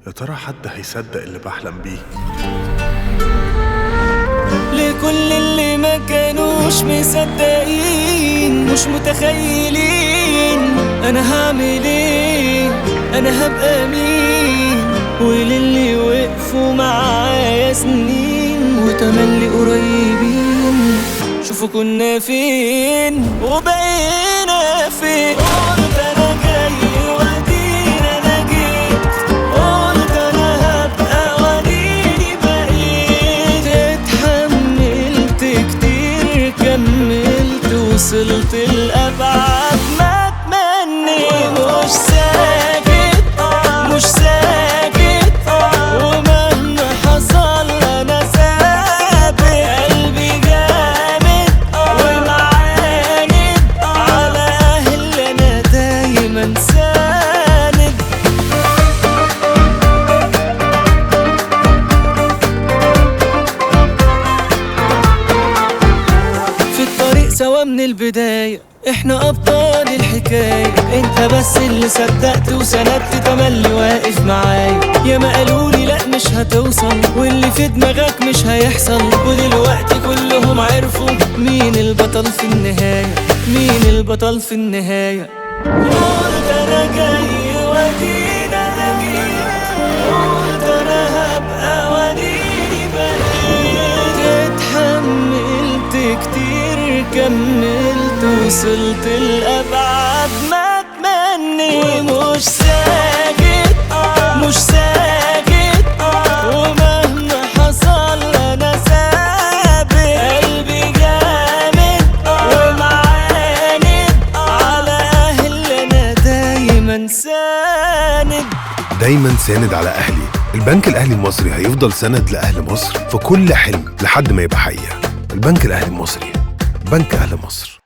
يا ترى حد هيصدق اللي بحلم بيه؟ لكل اللي ما كانوش مصدقين مش متخيلين انا هعمل ايه، انا هبقى مين. وللي وقفوا معايا سنين وتملي قريبين، شوفوا كنا فين وبقينا فين. قلت انا جاي وادينا انا جيت، قلت انا هبقى واديني بقيت. اتحملت كتير كملت وصلت لأبعد ما اتمنيت. مش ساكت مش ساكت ومهما حصل انا ثابت. قلبي جامد ومعاند على اهلي انا دايما ساند. في الطريق سوا من البداية، احنا ابطال الحكاية. انت بس اللي صدقت وسندت تملي واقف معايا. يا ما قالولي لا مش هتوصل واللي في دماغك مش هيحصل، ودلوقتي كلهم عرفوا مين البطل في النهاية، مين البطل في النهاية. قلت انا جاي وادينا انا جيت، قلت انا هبقى واديني بقيت. اتحملت كتير كملت وصلت لأبعد ما اتمنيت. مش ساكت مش ساكت ومهما حصل انا ثابت. قلبي جامد ومعاند على اهلي انا دايما ساند. دايما ساند على أهلي. البنك الأهلي المصري هيفضل سند لأهل مصر في كل حلم لحد ما يبقى حقيقة. البنك الأهلي المصري، بنك أهل مصر.